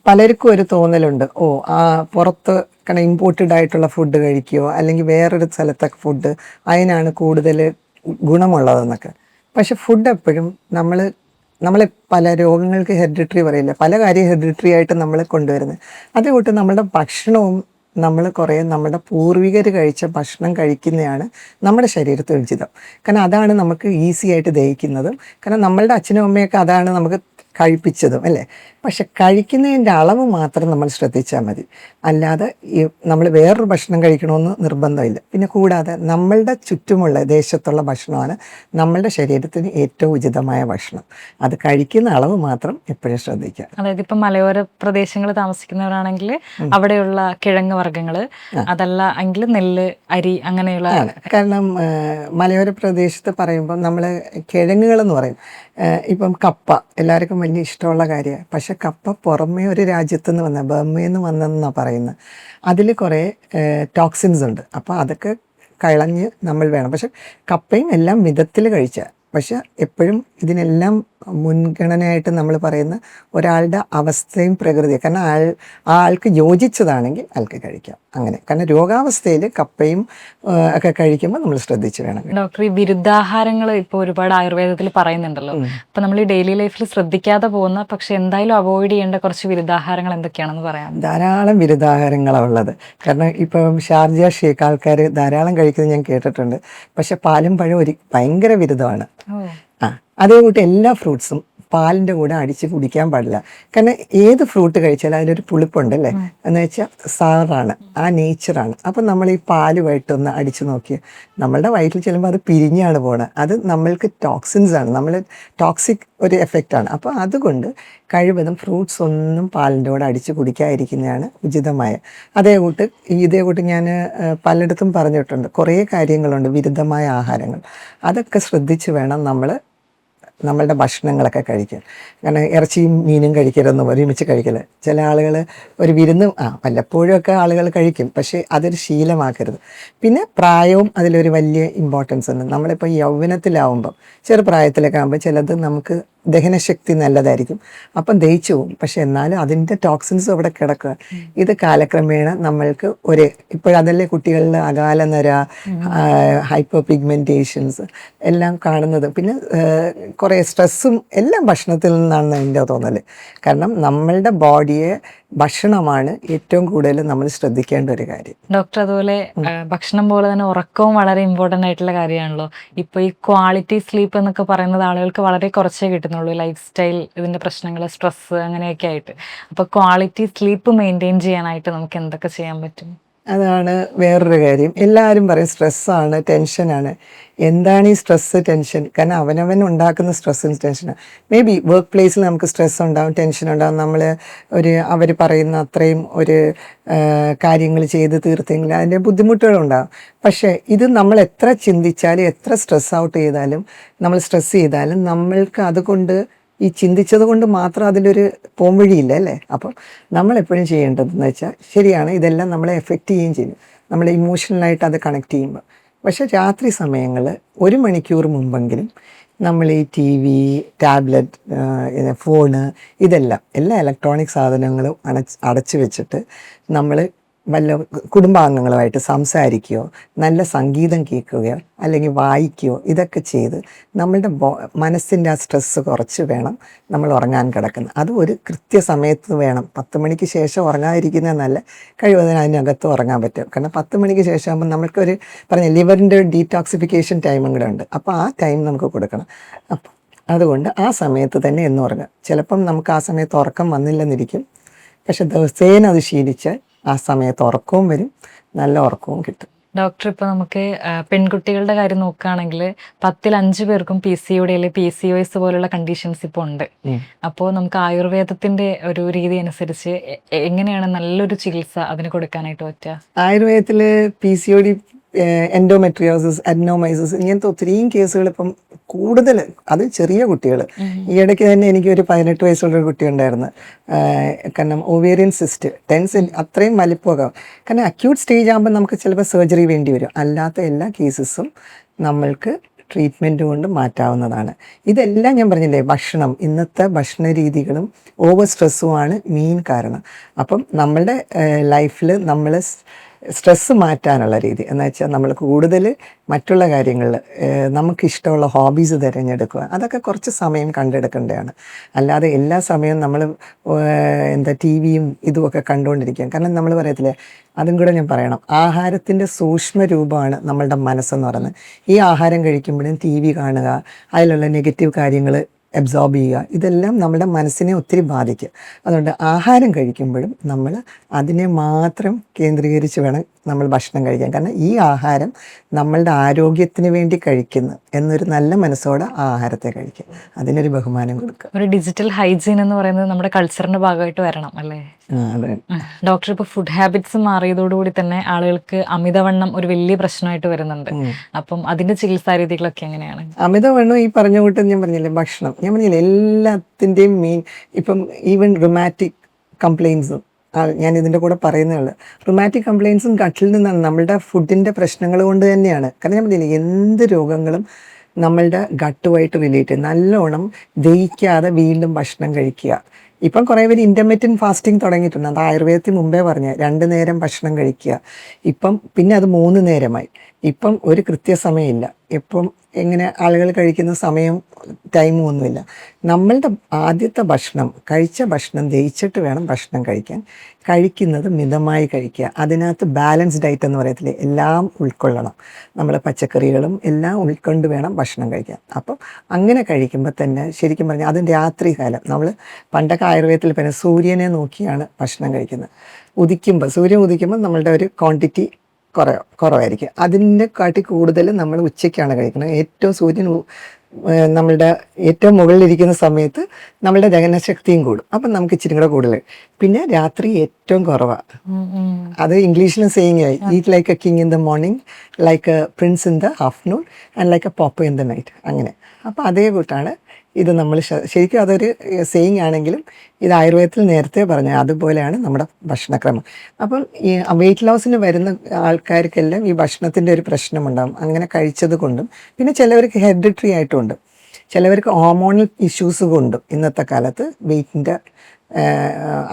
പലർക്കും ഒരു തോന്നലുണ്ട്, പുറത്ത് കാരണം ഇമ്പോർട്ടഡ് ആയിട്ടുള്ള ഫുഡ് കഴിക്കുകയോ അല്ലെങ്കിൽ വേറൊരു സ്ഥലത്തെ ഫുഡ് അതിനാണ് കൂടുതൽ ഗുണമുള്ളതെന്നൊക്കെ. പക്ഷെ ഫുഡ് എപ്പോഴും നമ്മളെ പല രോഗങ്ങൾക്ക് ഹെറിഡിറ്ററി പറയില്ല, പല കാര്യം ഹെറിഡിറ്ററി ആയിട്ട് നമ്മൾ കൊണ്ടുവരുന്നത്. അതുകൊണ്ട് നമ്മുടെ ഭക്ഷണവും നമ്മൾ കുറേ നമ്മുടെ പൂർവികർ കഴിച്ച ഭക്ഷണം കഴിക്കുന്നതാണ് നമ്മുടെ ശരീരത്തിൽ ഉചിതം. കാരണം അതാണ് നമുക്ക് ഈസി ആയിട്ട് ദഹിക്കുന്നതും, കാരണം നമ്മളുടെ അച്ഛനും അമ്മയൊക്കെ അതാണ് നമുക്ക് കഴിപ്പിച്ചതും, അല്ലേ? പക്ഷെ കഴിക്കുന്നതിൻ്റെ അളവ് മാത്രം നമ്മൾ ശ്രദ്ധിച്ചാൽ മതി, അല്ലാതെ നമ്മൾ വേറൊരു ഭക്ഷണം കഴിക്കണമെന്ന് നിർബന്ധമില്ല. പിന്നെ കൂടാതെ നമ്മളുടെ ചുറ്റുമുള്ള ദേശത്തുള്ള ഭക്ഷണമാണ് നമ്മളുടെ ശരീരത്തിന് ഏറ്റവും ഉചിതമായ ഭക്ഷണം. അത് കഴിക്കുന്ന അളവ് മാത്രം എപ്പോഴും ശ്രദ്ധിക്കുക. അതായത് ഇപ്പം മലയോര പ്രദേശങ്ങളിൽ താമസിക്കുന്നവരാണെങ്കിൽ അവിടെയുള്ള കിഴങ്ങ് വർഗ്ഗങ്ങൾ, അതല്ല എങ്കിൽ നെല്ല്, അരി അങ്ങനെയുള്ള. കാരണം മലയോര പ്രദേശത്ത് പറയുമ്പോൾ നമ്മൾ കിഴങ്ങുകളെന്ന് പറയും. ഇപ്പം കപ്പ എല്ലാവർക്കും വലിയ ഇഷ്ടമുള്ള കാര്യമാണ്. പക്ഷെ കപ്പ പുറമേ ഒരു രാജ്യത്തു നിന്ന് വന്ന, ബർമയിൽ നിന്ന് വന്നെന്നാണ് പറയുന്നത്. അതിൽ കുറേ ടോക്സിൻസ് ഉണ്ട്. അപ്പോൾ അതൊക്കെ കളഞ്ഞ് നമ്മൾ വേണം. പക്ഷെ കപ്പയും എല്ലാം മിതത്തിൽ കഴിച്ചാൽ, പക്ഷെ എപ്പോഴും ഇതിനെല്ലാം മുൻഗണനയായിട്ട് നമ്മൾ പറയുന്ന ഒരാളുടെ അവസ്ഥയും പ്രകൃതിയും, കാരണം ആ ആൾക്ക് യോജിച്ചതാണെങ്കിൽ ആൾക്ക് കഴിക്കാം അങ്ങനെ. കാരണം രോഗാവസ്ഥയിൽ കപ്പയും ഒക്കെ കഴിക്കുമ്പോൾ നമ്മൾ ശ്രദ്ധിച്ച് വേണം. ഡോക്ടർ, ഈ വിരുദ്ധാഹാരങ്ങൾ ഇപ്പോൾ ഒരുപാട് ആയുർവേദത്തിൽ പറയുന്നുണ്ടല്ലോ. അപ്പൊ നമ്മൾ ഈ ഡെയിലി ലൈഫിൽ ശ്രദ്ധിക്കാതെ പോകുന്ന പക്ഷെ എന്തായാലും അവോയ്ഡ് ചെയ്യേണ്ട കുറച്ച് വിരുദ്ധാഹാരങ്ങൾ എന്തൊക്കെയാണെന്ന് പറയാം? ധാരാളം വിരുദ്ധാഹാരങ്ങളാണ് ഉള്ളത്. കാരണം ഇപ്പം ഷാർജ ഷേക്ക് ആൾക്കാർ ധാരാളം കഴിക്കുന്നത് ഞാൻ കേട്ടിട്ടുണ്ട്. പക്ഷെ പാലും പഴം ഭയങ്കര വിരുദ്ധമാണ്. അതേ കൂട്ടി എല്ലാ ഫ്രൂട്ട്സും പാലിൻ്റെ കൂടെ അടിച്ച് കുടിക്കാൻ പാടില്ല. കാരണം ഏത് ഫ്രൂട്ട് കഴിച്ചാലും അതിലൊരു പുളിപ്പുണ്ടല്ലേ, എന്ന് വെച്ചാൽ സാറാണ്, ആ നേച്ചറാണ്. അപ്പം നമ്മൾ ഈ പാലുമായിട്ടൊന്ന് അടിച്ചു നോക്കി നമ്മളുടെ വയറ്റിൽ ചെല്ലുമ്പോൾ അത് പിരിഞ്ഞാണ് പോണത്. അത് നമ്മൾക്ക് ടോക്സിൻസ് ആണ്, നമ്മൾ ടോക്സിക് ഒരു എഫക്റ്റാണ്. അപ്പോൾ അതുകൊണ്ട് കഴിവതും ഫ്രൂട്ട്സ് ഒന്നും പാലിൻ്റെ കൂടെ അടിച്ച് കുടിക്കാതിരിക്കുന്നതാണ് ഉചിതമായ. ഇതേ കൂട്ട് ഞാൻ പലയിടത്തും പറഞ്ഞിട്ടുണ്ട്, കുറേ കാര്യങ്ങളുണ്ട് വിരുദ്ധമായ ആഹാരങ്ങൾ. അതൊക്കെ ശ്രദ്ധിച്ച് വേണം നമ്മളുടെ ഭക്ഷണങ്ങളൊക്കെ കഴിക്കാൻ. കാരണം ഇറച്ചിയും മീനും കഴിക്കരുതെന്ന് ഒരുമിച്ച് കഴിക്കല്. ചില ആളുകൾ ഒരു വിരുന്ന് വല്ലപ്പോഴുമൊക്കെ ആളുകൾ കഴിക്കും, പക്ഷേ അതൊരു ശീലമാക്കരുത്. പിന്നെ പ്രായവും അതിലൊരു വലിയ ഇമ്പോർട്ടൻസ് ഉണ്ട്. നമ്മളിപ്പോൾ യൗവനത്തിലാവുമ്പം ചെറുപ്രായത്തിലൊക്കെ ആകുമ്പോൾ ചിലത് നമുക്ക് ദഹനശക്തി നല്ലതായിരിക്കും, അപ്പം ദഹിച്ചു പോകും. പക്ഷെ എന്നാലും അതിൻ്റെ ടോക്സിൻസും അവിടെ കിടക്കുക. ഇത് കാലക്രമേണ നമ്മൾക്ക് ഇപ്പോഴതല്ലേ കുട്ടികളിൽ അകാലനര, ഹൈപ്പർ പിഗ്മെൻറ്റേഷൻസ് എല്ലാം കാണുന്നത്. പിന്നെ കുറേ സ്ട്രെസ്സും എല്ലാം ഭക്ഷണത്തിൽ നിന്നാണെന്ന് എൻ്റെ തോന്നൽ. കാരണം നമ്മളുടെ ബോഡിയെ ഭക്ഷണമാണ് ഏറ്റവും കൂടുതൽ നമ്മൾ ശ്രദ്ധിക്കേണ്ട ഒരു കാര്യം. ഡോക്ടർ, അതുപോലെ ഭക്ഷണം പോലെ തന്നെ ഉറക്കവും വളരെ ഇമ്പോർട്ടൻ്റ് ആയിട്ടുള്ള കാര്യമാണല്ലോ. ഇപ്പോൾ ഈ ക്വാളിറ്റി സ്ലീപ്പ് എന്നൊക്കെ പറയുന്നത് ആളുകൾക്ക് വളരെ കുറച്ചേ കിട്ടുന്നുള്ളൂ, ലൈഫ് സ്റ്റൈൽ ഇതിൻ്റെ പ്രശ്നങ്ങൾ, സ്ട്രെസ്സ് അങ്ങനെയൊക്കെ ആയിട്ട്. അപ്പോൾ ക്വാളിറ്റി സ്ലീപ്പ് മെയിൻറ്റെയിൻ ചെയ്യാനായിട്ട് നമുക്ക് എന്തൊക്കെ ചെയ്യാൻ പറ്റും? അതാണ് വേറൊരു കാര്യം. എല്ലാവരും പറയും സ്ട്രെസ്സാണ്, ടെൻഷനാണ്. എന്താണ് ഈ സ്ട്രെസ്സ്, ടെൻഷൻ? കാരണം അവനവൻ ഉണ്ടാക്കുന്ന സ്ട്രെസ്സും ടെൻഷനാണ്. മേ ബി വർക്ക് പ്ലേസിൽ നമുക്ക് സ്ട്രെസ് ഉണ്ടാകും, ടെൻഷൻ ഉണ്ടാകും. നമ്മൾ അവർ പറയുന്ന അത്രയും കാര്യങ്ങൾ ചെയ്ത് തീർത്തെങ്കിൽ അതിൻ്റെ ബുദ്ധിമുട്ടുകളുണ്ടാകും. പക്ഷേ ഇത് നമ്മൾ എത്ര ചിന്തിച്ചാലും എത്ര സ്ട്രെസ് ഔട്ട് ചെയ്താലും നമ്മൾ സ്ട്രെസ് ചെയ്താലും നമ്മൾക്ക് അതുകൊണ്ട് ഈ ചിന്തിച്ചത് കൊണ്ട് മാത്രം അതിലൊരു പോംവഴിയില്ല അല്ലേ. അപ്പം നമ്മളെപ്പോഴും ചെയ്യേണ്ടതെന്ന് വെച്ചാൽ, ശരിയാണ് ഇതെല്ലാം നമ്മളെ എഫക്റ്റ് ചെയ്യുകയും ചെയ്യും, നമ്മൾ ഇമോഷണലായിട്ട് അത് കണക്ട് ചെയ്യുമ്പോൾ. പക്ഷേ രാത്രി സമയങ്ങളിൽ 1 മണിക്കൂർ മുമ്പെങ്കിലും നമ്മൾ ഈ TV, ടാബ്ലറ്റ്, ഫോണ്, എല്ലാ ഇലക്ട്രോണിക് സാധനങ്ങളും അടച്ചു വെച്ചിട്ട് നമ്മൾ വല്ല കുടുംബാംഗങ്ങളുമായിട്ട് സംസാരിക്കുകയോ നല്ല സംഗീതം കേൾക്കുകയോ അല്ലെങ്കിൽ വായിക്കുകയോ ഇതൊക്കെ ചെയ്ത് നമ്മളുടെ മനസ്സിൻ്റെ ആ സ്ട്രെസ്സ് കുറച്ച് വേണം നമ്മൾ ഉറങ്ങാൻ കിടക്കുന്നത്. അത് ഒരു കൃത്യസമയത്ത് വേണം. 10 മണിക്ക് ശേഷം ഉറങ്ങാതിരിക്കുന്നത് നല്ല, കഴിവതിന് അതിനകത്ത് ഉറങ്ങാൻ പറ്റും. കാരണം 10 മണിക്ക് ശേഷം ആകുമ്പോൾ നമ്മൾക്കൊരു ലിവറിൻ്റെ ഡീടോക്സിഫിക്കേഷൻ ടൈമും കൂടെ ഉണ്ട്. അപ്പോൾ ആ ടൈം നമുക്ക് കൊടുക്കണം. അപ്പം അതുകൊണ്ട് ആ സമയത്ത് തന്നെ എന്ന് ഉറങ്ങുക. ചിലപ്പം നമുക്ക് ആ സമയത്ത് ഉറക്കം വന്നില്ലെന്നിരിക്കും, പക്ഷെ ദിവസേന അത് ശീലിച്ചാൽ ആ സമയത്ത് ഉറക്കവും വരും, നല്ല ഉറക്കവും കിട്ടും. ഡോക്ടർ, ഇപ്പോൾ നമുക്ക് പെൺകുട്ടികളുടെ കാര്യം നോക്കുകയാണെങ്കിൽ 10-ൽ 5 പേർക്കും PCOD അല്ലെങ്കിൽ PCOS പോലുള്ള കണ്ടീഷൻസ് ഇപ്പോൾ ഉണ്ട്. അപ്പോൾ നമുക്ക് ആയുർവേദത്തിന്റെ ഒരു രീതി അനുസരിച്ച് എങ്ങനെയാണ് നല്ലൊരു ചികിത്സ അതിന് കൊടുക്കാനായിട്ട് പറ്റുക? ആയുർവേദത്തിൽ PCOD, എൻഡോമെട്രിയോസിസ്, അഡ്നോമൈസിസ് ഇങ്ങനത്തെ ഒത്തിരിയും കേസുകൾ ഇപ്പം കൂടുതൽ, അത് ചെറിയ കുട്ടികൾ. ഈ ഇടയ്ക്ക് തന്നെ എനിക്കൊരു 18 വയസ്സുള്ളൊരു കുട്ടി ഉണ്ടായിരുന്നു. കാരണം ഓവേറിയൻ സിസ്റ്റ് 10 cm അത്രയും വലിപ്പമൊക്കെ. കാരണം അക്യൂട്ട് സ്റ്റേജ് ആകുമ്പോൾ നമുക്ക് ചിലപ്പോൾ സർജറി വേണ്ടി വരും. അല്ലാത്ത എല്ലാ കേസസും നമ്മൾക്ക് ട്രീറ്റ്മെൻറ്റ് കൊണ്ട് മാറ്റാവുന്നതാണ്. ഇതെല്ലാം ഞാൻ പറഞ്ഞില്ലേ, ഭക്ഷണം, ഇന്നത്തെ ഭക്ഷണ രീതികളും ഓവർ സ്ട്രെസ്സുമാണ് മെയിൻ കാരണം. അപ്പം നമ്മളുടെ ലൈഫിൽ നമ്മൾ സ്ട്രെസ്സ് മാറ്റാനുള്ള രീതി എന്ന് വെച്ചാൽ നമ്മൾ കൂടുതൽ മറ്റുള്ള കാര്യങ്ങളിൽ നമുക്കിഷ്ടമുള്ള ഹോബീസ് തിരഞ്ഞെടുക്കുക. അതൊക്കെ കുറച്ച് സമയം കണ്ടെടുക്കേണ്ടതാണ്. അല്ലാതെ എല്ലാ സമയവും നമ്മൾ TV-യും ഇതുമൊക്കെ കണ്ടുകൊണ്ടിരിക്കുക. കാരണം നമ്മൾ പറയത്തില്ലേ, അതും കൂടെ ഞാൻ പറയണം, ആഹാരത്തിൻ്റെ സൂക്ഷ്മ രൂപമാണ് നമ്മളുടെ മനസ്സെന്ന് പറയുന്നത്. ഈ ആഹാരം കഴിക്കുമ്പോഴും TV കാണുക, അതിലുള്ള നെഗറ്റീവ് കാര്യങ്ങൾ അബ്സോർബ് ചെയ്യുക, ഇതെല്ലാം നമ്മുടെ മനസ്സിനെ ഒത്തിരി ബാധിക്കും. അതുകൊണ്ട് ആഹാരം കഴിക്കുമ്പോഴും നമ്മൾ അതിനെ മാത്രം കേന്ദ്രീകരിച്ച് വേണം നമ്മൾ ഭക്ഷണം കഴിക്കാൻ. കാരണം ഈ ആഹാരം നമ്മളുടെ ആരോഗ്യത്തിന് വേണ്ടി കഴിക്കുന്നു എന്നൊരു നല്ല മനസ്സോടെ ആ ആഹാരത്തെ കഴിക്കുക, അതിനൊരു ബഹുമാനം കൊടുക്കുക. ഒരു ഡിജിറ്റൽ ഹൈജീൻ എന്ന് പറയുന്നത് നമ്മുടെ കൾച്ചറിന്റെ ഭാഗമായിട്ട് വരണം അല്ലേ? അതെ. ഡോക്ടർ, ഇപ്പോൾ ഫുഡ് ഹാബിറ്റ്സ് മാറിയതോടുകൂടി തന്നെ ആളുകൾക്ക് അമിതവണ്ണം ഒരു വലിയ പ്രശ്നമായിട്ട് വരുന്നുണ്ട്. അപ്പം അതിന്റെ ചികിത്സാ രീതികളൊക്കെ എങ്ങനെയാണ്? അമിതവണ്ണം ഈ പറഞ്ഞ കൂട്ട് ഞാൻ പറഞ്ഞില്ലേ, ഭക്ഷണം ഞാൻ പറഞ്ഞില്ലേ, എല്ലാത്തിൻ്റെയും മെയിൻ. ഇപ്പം ഈവൻ റുമാറ്റിക് കംപ്ലയിൻസും ഞാൻ ഇതിൻ്റെ കൂടെ പറയുന്നേ ഉള്ളൂ. റുമാറ്റിക് കംപ്ലയിൻസും ഗട്ടിൽ നിന്നാണ്, നമ്മളുടെ ഫുഡിൻ്റെ പ്രശ്നങ്ങൾ കൊണ്ട് തന്നെയാണ്. കാരണം ഞാൻ പറഞ്ഞില്ലേ, എന്ത് രോഗങ്ങളും നമ്മളുടെ ഗട്ടുമായിട്ട് റിലേറ്റ് ചെയ്യും. നല്ലോണം ദഹിക്കാതെ വീണ്ടും ഭക്ഷണം കഴിക്കുക. ഇപ്പം കുറേ പേര് ഇൻ്റർമീഡിയറ്റ് ഫാസ്റ്റിംഗ് തുടങ്ങിയിട്ടുണ്ട്. അത് ആയുർവേദത്തിൽ മുമ്പേ പറഞ്ഞ 2 നേരം ഭക്ഷണം കഴിക്കുക. ഇപ്പം പിന്നെ അത് 3 നേരമായി. ഇപ്പം ഒരു കൃത്യസമയമില്ല. ഇപ്പം എങ്ങനെ ആളുകൾ കഴിക്കുന്ന സമയം ടൈമും ഒന്നുമില്ല. നമ്മളുടെ ആദ്യത്തെ ഭക്ഷണം, കഴിച്ച ഭക്ഷണം ദഹിച്ചിട്ട് വേണം ഭക്ഷണം കഴിക്കാൻ. കഴിക്കുന്നത് മിതമായി കഴിക്കുക. അതിനകത്ത് ബാലൻസ് ഡയറ്റ് എന്ന് പറയത്തില്ലേ, എല്ലാം ഉൾക്കൊള്ളണം. നമ്മൾ പച്ചക്കറികളും എല്ലാം ഉൾക്കൊണ്ട് വേണം ഭക്ഷണം കഴിക്കാൻ. അപ്പം അങ്ങനെ കഴിക്കുമ്പോൾ തന്നെ ശരിക്കും പറഞ്ഞാൽ അതും രാത്രി കാലം. നമ്മൾ പണ്ടൊക്കെ ആയുർവേദത്തിൽ പറഞ്ഞ സൂര്യനെ നോക്കിയാണ് ഭക്ഷണം കഴിക്കുന്നത്. സൂര്യൻ ഉദിക്കുമ്പോൾ നമ്മളുടെ ഒരു ക്വാണ്ടിറ്റി കുറവായിരിക്കും. അതിൻ്റെ കാട്ടി കൂടുതൽ നമ്മൾ ഉച്ചയ്ക്കാണ് കഴിക്കുന്നത്. ഏറ്റവും സൂര്യൻ നമ്മളുടെ ഏറ്റവും മുകളിലിരിക്കുന്ന സമയത്ത് നമ്മളുടെ ദഹനശക്തിയും കൂടും. അപ്പം നമുക്ക് ഇച്ചിരി കൂടെ കൂടുതൽ. പിന്നെ രാത്രി ഏറ്റവും കുറവാണ്. അത് ഇംഗ്ലീഷിലും സെയിങ് ആയി, eat like a king in the morning, like a prince in the afternoon and like a pauper in the night. അങ്ങനെ. അപ്പോൾ അതേ കൂട്ടാണ് ഇത്. നമ്മൾ ശരിക്കും അതൊരു സെയിങ് ആണെങ്കിലും ഇത് ആയുർവേദത്തിൽ നേരത്തെ പറഞ്ഞ അതുപോലെയാണ് നമ്മുടെ ഭക്ഷണക്രമം. അപ്പം ഈ വെയിറ്റ് ലോസിന് വരുന്ന ആൾക്കാർക്കെല്ലാം ഈ ഭക്ഷണത്തിൻ്റെ ഒരു പ്രശ്നമുണ്ടാകും, അങ്ങനെ കഴിച്ചത് കൊണ്ടും. പിന്നെ ചിലവർക്ക് ഹെറിഡിറ്ററി ആയിട്ടുമുണ്ട്, ചിലവർക്ക് ഹോർമോണൽ ഇഷ്യൂസ് കൊണ്ടും ഇന്നത്തെ കാലത്ത് വെയിറ്റിൻ്റെ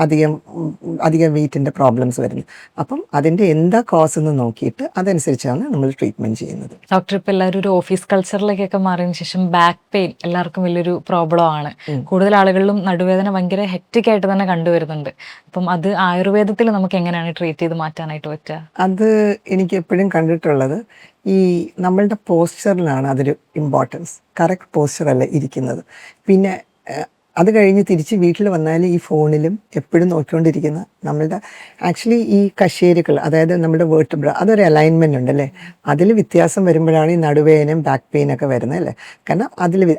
അധികം വെയിറ്റിൻ്റെ പ്രോബ്ലംസ് വരുന്നു. അപ്പം അതിൻ്റെ എന്താ കോസ് എന്ന് നോക്കിയിട്ട് അതനുസരിച്ചാണ് നമ്മൾ ട്രീറ്റ്മെൻറ്റ് ചെയ്യുന്നത്. ഡോക്ടർ, ഇപ്പം എല്ലാവരും ഒരു ഓഫീസ് കൾച്ചറിലേക്കൊക്കെ മാറിയതിനു ശേഷം ബാക്ക് പെയിൻ എല്ലാവർക്കും വലിയൊരു പ്രോബ്ലം ആണ്. കൂടുതൽ ആളുകളിലും നടുവേദന ഭയങ്കര ഹെക്റ്റിക് ആയിട്ട് തന്നെ കണ്ടുവരുന്നുണ്ട്. അപ്പം അത് ആയുർവേദത്തിൽ നമുക്ക് എങ്ങനെയാണ് ട്രീറ്റ് ചെയ്ത് മാറ്റാനായിട്ട് പറ്റുക? അത് എനിക്ക് എപ്പോഴും കണ്ടിട്ടുള്ളത് ഈ നമ്മളുടെ പോസ്ചറിലാണ് അതൊരു ഇമ്പോർട്ടൻസ്. കറക്റ്റ് പോസ്ചറല്ല ഇരിക്കുന്നത്. പിന്നെ അത് കഴിഞ്ഞ് തിരിച്ച് വീട്ടിൽ വന്നാൽ ഈ ഫോണിലും എപ്പോഴും നോക്കിക്കൊണ്ടിരിക്കുന്ന നമ്മളുടെ ആക്ച്വലി ഈ കശേരുക്കൾ, അതായത് നമ്മുടെ വേർട്ടിബ്ര, അതൊരു അലൈൻമെൻ്റ് ഉണ്ടല്ലേ, അതിൽ വ്യത്യാസം വരുമ്പോഴാണ് ഈ നടുവേദനയും ബാക്ക് പെയിനൊക്കെ വരുന്നത് അല്ലേ. കാരണം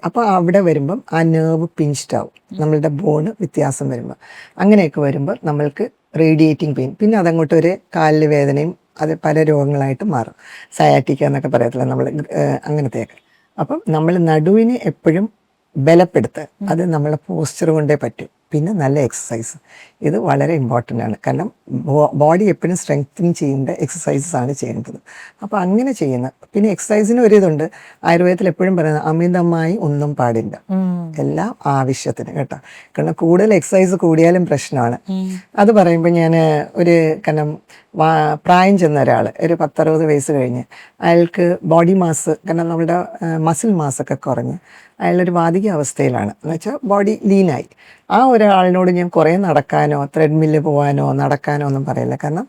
അപ്പോൾ അവിടെ വരുമ്പം ആ നെർവ് പിഞ്ച്ഡ് ആവും, നമ്മളുടെ ബോണ് വ്യത്യാസം വരുമ്പോൾ. അങ്ങനെയൊക്കെ വരുമ്പോൾ നമ്മൾക്ക് റേഡിയേറ്റിംഗ് പെയിൻ, പിന്നെ അതങ്ങോട്ട് ഒരു കാലിൽ വേദനയും അത് പല രോഗങ്ങളായിട്ട് മാറും. സയാറ്റിക്ക എന്നൊക്കെ പറയത്തില്ല നമ്മൾ, അങ്ങനത്തെയൊക്കെ. അപ്പം നമ്മൾ നടുവിനെ എപ്പോഴും ബലപ്പെടുത്തുക, അത് നമ്മളെ പോസ്ചർ കൊണ്ടേ പറ്റും. പിന്നെ നല്ല എക്സസൈസ്, ഇത് വളരെ ഇമ്പോർട്ടൻ്റ് ആണ്. കാരണം ബോഡി എപ്പോഴും സ്ട്രെങ്തൻ ചെയ്യേണ്ട എക്സസൈസസ് ആണ് ചെയ്യേണ്ടത്. അപ്പോൾ അങ്ങനെ ചെയ്യുന്ന, പിന്നെ എക്സസൈസിന് ഒരു ഇതുണ്ട് ആയുർവേദത്തിൽ എപ്പോഴും പറയുന്നത്, അമിതമായി ഒന്നും പാടില്ല, എല്ലാം ആവശ്യത്തിന് കേട്ടോ. കാരണം കൂടുതൽ എക്സസൈസ് കൂടിയാലും പ്രശ്നമാണ്. അത് പറയുമ്പോൾ ഞാൻ ഒരു കാരണം പ്രായം ചെന്ന ഒരാൾ, ഒരു 10-60 വയസ്സ് കഴിഞ്ഞ്, അയാൾക്ക് ബോഡി മാസ്, കാരണം നമ്മുടെ മസിൽ മാസൊക്കെ കുറഞ്ഞ് അയാളൊരു വാതിക അവസ്ഥയിലാണ്, എന്ന് വെച്ചാൽ ബോഡി ലീനായി. ആ ഒരാളിനോട് ഞാൻ കുറേ നടക്കാനോ ത്രെഡ്മില്ല് പോകാനോ നടക്കാനോ ഒന്നും പറയില്ല. കാരണം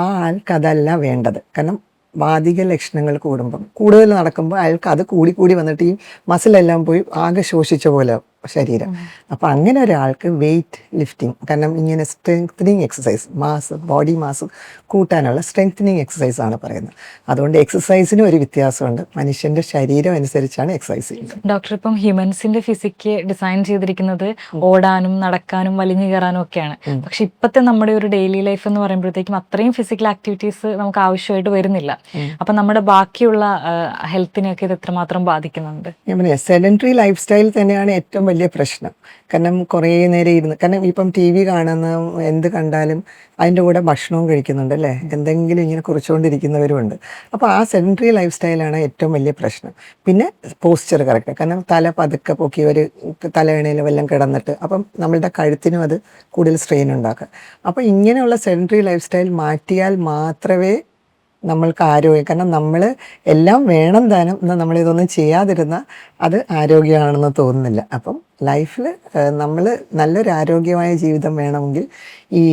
ആ ആൾക്ക് അതല്ല വേണ്ടത്. കാരണം വാതിക ലക്ഷണങ്ങൾ കൂടുമ്പം കൂടുതൽ നടക്കുമ്പോൾ അയാൾക്ക് അത് കൂടി വന്നിട്ട് ഈ മസിലെല്ലാം പോയി ആകെ ശോഷിച്ച പോലെ ശരീരം. അപ്പോൾ അങ്ങനെ ഒരാൾക്ക് വെയിറ്റ് ലിഫ്റ്റിംഗ്, കാരണം ഇങ്ങനെ സ്ട്രെങ്തനിങ് എക്സസൈസ്, ബോഡി മാസ് കൂട്ടാനുള്ള സ്ട്രെങ്തനിങ് എക്സസൈസ് ആണ് പറയുന്നത്. അതുകൊണ്ട് എക്സസൈസിന് ഒരു വ്യത്യാസമുണ്ട്, മനുഷ്യൻ്റെ ശരീരം അനുസരിച്ചാണ് എക്സസൈസ് ചെയ്യുന്നത്. ഡോക്ടർ, ഇപ്പം ഹ്യൂമൻസിന്റെ ഫിസിക്ക് ഡിസൈൻ ചെയ്തിരിക്കുന്നത് ഓടാനും നടക്കാനും വലിഞ്ഞു കയറാനും ഒക്കെയാണ്. പക്ഷെ ഇപ്പോഴത്തെ നമ്മുടെ ഒരു ഡെയിലി ലൈഫ് എന്ന് പറയുമ്പോഴത്തേക്കും അത്രയും ഫിസിക്കൽ ആക്ടിവിറ്റീസ് നമുക്ക് ആവശ്യമായിട്ട് വരുന്നില്ല. അപ്പം നമ്മുടെ ബാക്കിയുള്ള ഹെൽത്തിനെയൊക്കെ ഇത് എത്രമാത്രം ബാധിക്കുന്നുണ്ട്? ഞാൻ പറയാം, സെഡൻറ്ററി ലൈഫ് സ്റ്റൈൽ തന്നെയാണ് ഏറ്റവും വലിയ പ്രശ്നം. കാരണം കുറേ നേരം ഇരുന്ന്, കാരണം ഇപ്പം TV കാണുന്ന എന്ത് കണ്ടാലും അതിൻ്റെ കൂടെ ഭക്ഷണവും കഴിക്കുന്നുണ്ട് അല്ലേ, എന്തെങ്കിലും ഇങ്ങനെ കുറിച്ചുകൊണ്ടിരിക്കുന്നവരുമുണ്ട്. അപ്പോൾ ആ സെഡൻറ്ററി ലൈഫ് സ്റ്റൈലാണ് ഏറ്റവും വലിയ പ്രശ്നം. പിന്നെ പോസ്ചർ കറക്റ്റ്, കാരണം തല പതുക്കെ പൊക്കി ഒരു തലയണയിൽ വല്ലതും കിടന്നിട്ട്, അപ്പം നമ്മളുടെ കഴുത്തിനും അത് കൂടുതൽ സ്ട്രെയിൻ ഉണ്ടാക്കുക. അപ്പോൾ ഇങ്ങനെയുള്ള സെഡൻറ്ററി ലൈഫ് സ്റ്റൈൽ മാറ്റിയാൽ മാത്രമേ നമ്മൾക്ക് ആരോഗ്യം, കാരണം നമ്മൾ എല്ലാം വേണം താനും, എന്നാൽ നമ്മളിതൊന്നും ചെയ്യാതിരുന്നാൽ അത് ആരോഗ്യമാണെന്ന് തോന്നുന്നില്ല. അപ്പം ലൈഫിൽ നമ്മൾ നല്ലൊരു ആരോഗ്യമായ ജീവിതം വേണമെങ്കിൽ ഈ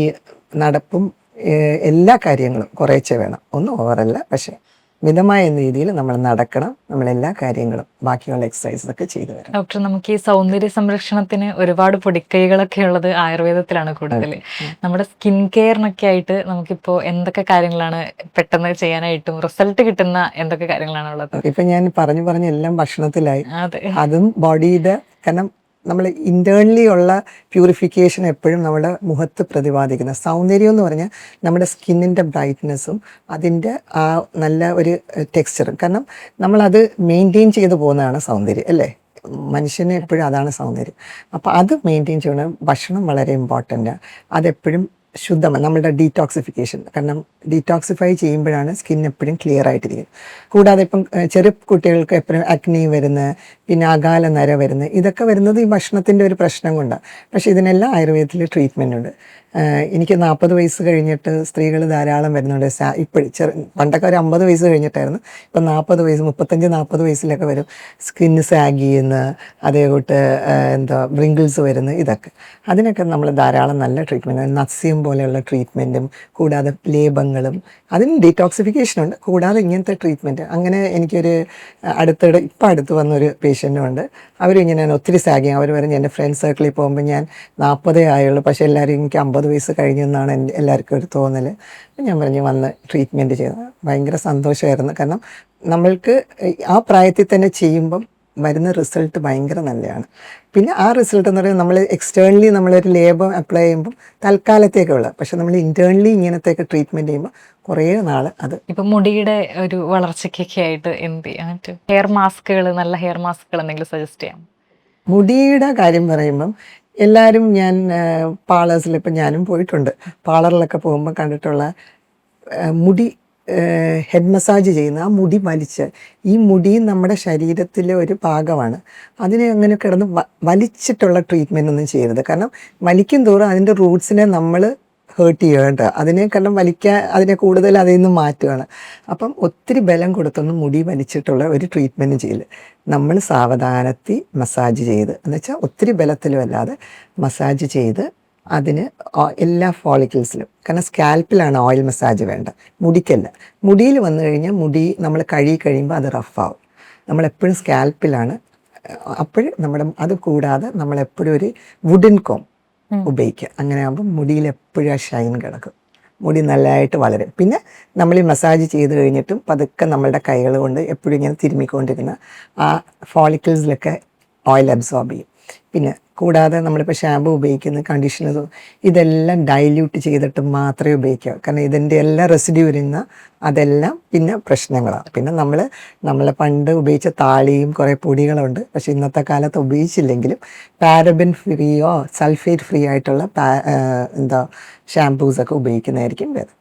നടപ്പും എല്ലാ കാര്യങ്ങളും കുറേശ്ശെ വേണം, ഒന്നും ഓവറല്ല, പക്ഷേ മിതമായ രീതിയിൽ നമ്മൾ നടക്കണം. നമ്മളെല്ലാ കാര്യങ്ങളും ബാക്കിയുള്ള എക്സസൈസ് ഒക്കെ ചെയ്തു വരാം. ഡോക്ടർ, നമുക്ക് ഈ സൗന്ദര്യ സംരക്ഷണത്തിന് ഒരുപാട് പൊടിക്കൈകളൊക്കെ ഉള്ളത് ആയുർവേദത്തിലാണ് കൂടുതൽ. നമ്മുടെ സ്കിൻ കെയറിനൊക്കെ ആയിട്ട് നമുക്കിപ്പോൾ എന്തൊക്കെ കാര്യങ്ങളാണ് പെട്ടെന്ന് ചെയ്യാനായിട്ടും റിസൾട്ട് കിട്ടുന്ന എന്തൊക്കെ കാര്യങ്ങളാണ് ഉള്ളത്? ഇപ്പം ഞാൻ പറഞ്ഞു എല്ലാം ഭക്ഷണത്തിലായി. അതെ, അതും ബോഡിയുടെ, കാരണം നമ്മൾ ഇൻറ്റേർണലി ഉള്ള പ്യൂരിഫിക്കേഷൻ എപ്പോഴും നമ്മുടെ മുഖത്ത് പ്രതിപാദിക്കുന്ന സൗന്ദര്യം എന്ന് പറഞ്ഞാൽ നമ്മുടെ സ്കിന്നിൻ്റെ ബ്രൈറ്റ്നെസ്സും അതിൻ്റെ ആ നല്ല ഒരു ടെക്സ്ചറും, കാരണം നമ്മളത് മെയിൻറ്റെയിൻ ചെയ്ത് പോകുന്നതാണ് സൗന്ദര്യം അല്ലേ. മനുഷ്യന് എപ്പോഴും അതാണ് സൗന്ദര്യം. അപ്പോൾ അത് മെയിൻറ്റെയിൻ ചെയ്യണം. ഭക്ഷണം വളരെ ഇമ്പോർട്ടൻ്റ്. അതെപ്പോഴും ശുദ്ധമാണ് നമ്മളുടെ ഡീറ്റോക്സിഫിക്കേഷൻ. കാരണം ഡീറ്റോക്സിഫൈ ചെയ്യുമ്പോഴാണ് സ്കിൻ എപ്പോഴും ക്ലിയർ ആയിട്ടിരിക്കുന്നത്. കൂടാതെ ഇപ്പം ചെറിയ കുട്ടികൾക്ക് എപ്പോഴും അഗ്നി വരുന്നത്, പിന്നെ അകാല നര വരുന്നത്, ഇതൊക്കെ വരുന്നത് ഈ ഭക്ഷണത്തിൻ്റെ ഒരു പ്രശ്നം കൊണ്ടാണ്. പക്ഷേ ഇതിനെല്ലാം ആയുർവേദത്തിൽ ട്രീറ്റ്മെൻ്റ് ഉണ്ട്. എനിക്ക് 40 വയസ്സ് കഴിഞ്ഞിട്ട് സ്ത്രീകൾ ധാരാളം വരുന്നുണ്ട്. ഇപ്പോഴും പണ്ടൊക്കെ ഒരു 50 വയസ്സ് കഴിഞ്ഞിട്ടായിരുന്നു, ഇപ്പം 40 വയസ്സ് 35-40 വയസ്സിലൊക്കെ വരും. സ്കിന്ന് സാഗ് ചെയ്യുന്ന, അതേകൂട്ട് വ്രിങ്കിൾസ് വരുന്ന, ഇതൊക്കെ അതിനൊക്കെ നമ്മൾ ധാരാളം നല്ല ട്രീറ്റ്മെൻറ്റ്, നസ്യം പോലെയുള്ള ട്രീറ്റ്മെൻറ്റും കൂടാതെ ലേപങ്ങളും, അതിന് ഡീറ്റോക്സിഫിക്കേഷനുണ്ട്. കൂടാതെ ഇങ്ങനത്തെ ട്രീറ്റ്മെൻറ്റ്. അങ്ങനെ എനിക്കൊരു അടുത്ത് വന്നൊരു പേഷ്യൻറ്റുമുണ്ട്. അവരിങ്ങനെ ഒത്തിരി സാഗ് ചെയ്യും. അവർ പറഞ്ഞ് എൻ്റെ ഫ്രണ്ട് സർക്കിളിൽ പോകുമ്പോൾ ഞാൻ 40 ആയുള്ളൂ, പക്ഷേ എല്ലാവരും എനിക്ക് 50 വയസ്സ് കഴിഞ്ഞെന്നാണ് എല്ലാവർക്കും ഒരു തോന്നൽ. ഞാൻ പറഞ്ഞു വന്ന് ട്രീറ്റ്മെൻറ്റ് ചെയ്തത് ഭയങ്കര സന്തോഷമായിരുന്നു. കാരണം നമ്മൾക്ക് ആ പ്രായത്തിൽ തന്നെ ചെയ്യുമ്പം വരുന്ന റിസൾട്ട് ഭയങ്കര നല്ലതാണ്. പിന്നെ ആ റിസൾട്ട് എന്ന് പറയുന്നത് നമ്മൾ എക്സ്റ്റേണലി നമ്മളൊരു ലേബം അപ്ലൈ ചെയ്യുമ്പോൾ തൽക്കാലത്തേക്കുള്ള, പക്ഷെ നമ്മൾ ഇൻറ്റേർണലി ഇങ്ങനത്തെയൊക്കെ ട്രീറ്റ്മെൻറ്റ് ചെയ്യുമ്പോൾ കുറേ നാൾ അത്. ഇപ്പം മുടിയുടെ ഒരു വളർച്ചയ്ക്കൊക്കെ ആയിട്ട് എന്ത് ചെയ്യാൻ പറ്റും? ഹെയർ മാസ്കുകൾ, നല്ല ഹെയർ മാസ്കുകൾ എന്തെങ്കിലും സജസ്റ്റ് ചെയ്യാം? മുടിയുടെ കാര്യം പറയുമ്പം എല്ലാവരും ഞാൻ പാർലേഴ്സിൽ ഇപ്പം ഞാനും പോയിട്ടുണ്ട്. പാർലറിലൊക്കെ പോകുമ്പോൾ കണ്ടിട്ടുള്ള മുടി ഹെഡ് മസാജ് ചെയ്യുന്ന ആ മുടി വലിച്ച്, ഈ മുടി നമ്മുടെ ശരീരത്തിലെ ഒരു ഭാഗമാണ്. അതിനെ അങ്ങനെ കിടന്ന് വലിച്ചിട്ടുള്ള ട്രീറ്റ്മെൻ്റ് ഒന്നും ചെയ്യരുത്. കാരണം വലിക്കും തോറും അതിൻ്റെ റൂട്ട്സിനെ നമ്മൾ ഹേർട്ട് ചെയ്യേണ്ട, അതിനെ കാരണം അതിനെ കൂടുതൽ അതിൽ നിന്ന് മാറ്റുകയാണ്. അപ്പം ഒത്തിരി ബലം കൊടുത്തൊന്നും മുടി വലിച്ചിട്ടുള്ള ഒരു ട്രീറ്റ്മെൻറ്റും ചെയ്യില്ല. നമ്മൾ സാവധാനത്തിൽ മസാജ് ചെയ്ത്, എന്നുവെച്ചാൽ ഒത്തിരി ബലത്തിലും അല്ലാതെ മസാജ് ചെയ്ത് അതിന് എല്ലാ ഫോളിക്കിൾസിലും, കാരണം സ്കാൽപ്പിലാണ് ഓയിൽ മസാജ് വേണ്ട, മുടിക്കല്ല. മുടിയിൽ വന്നു കഴിഞ്ഞാൽ മുടി നമ്മൾ കഴുകി കഴിയുമ്പോൾ അത് റഫാവും. നമ്മളെപ്പോഴും സ്കാൽപ്പിലാണ്. അപ്പോഴും അത് കൂടാതെ നമ്മളെപ്പോഴും ഒരു വുഡൻ കോം ഉപയോഗിക്കുക. അങ്ങനെ ആകുമ്പോൾ മുടിയിൽ എപ്പോഴും ആ ഷൈൻ കിടക്കും, മുടി നല്ലതായിട്ട് വളരും. പിന്നെ നമ്മൾ ഈ മസാജ് ചെയ്ത് കഴിഞ്ഞിട്ടും പതുക്കെ നമ്മളുടെ കൈകൾ കൊണ്ട് എപ്പോഴും ഇങ്ങനെ തിരുമ്മിക്കൊണ്ടിരുന്ന ആ ഫോളിക്കിൾസിലൊക്കെ ഓയിൽ അബ്സോർബ് ചെയ്യും. പിന്നെ കൂടാതെ നമ്മളിപ്പോൾ ഷാമ്പു ഉപയോഗിക്കുന്ന, കണ്ടീഷണർ, ഇതെല്ലാം ഡൈല്യൂട്ട് ചെയ്തിട്ട് മാത്രമേ ഉപയോഗിക്കുക. കാരണം ഇതിൻ്റെ എല്ലാ റെസിഡ്യൂ വരുന്ന അതെല്ലാം പിന്നെ പ്രശ്നങ്ങളാണ്. പിന്നെ നമ്മൾ പണ്ട് ഉപയോഗിച്ച താളിയും കുറേ പൊടികളുണ്ട്, പക്ഷേ ഇന്നത്തെ കാലത്ത് ഉപയോഗിച്ചില്ലെങ്കിലും പാരബൻ ഫ്രീയോ സൾഫേറ്റ് ഫ്രീ ആയിട്ടുള്ള ഷാമ്പൂസൊക്കെ ഉപയോഗിക്കുന്നതായിരിക്കും ഭേദം.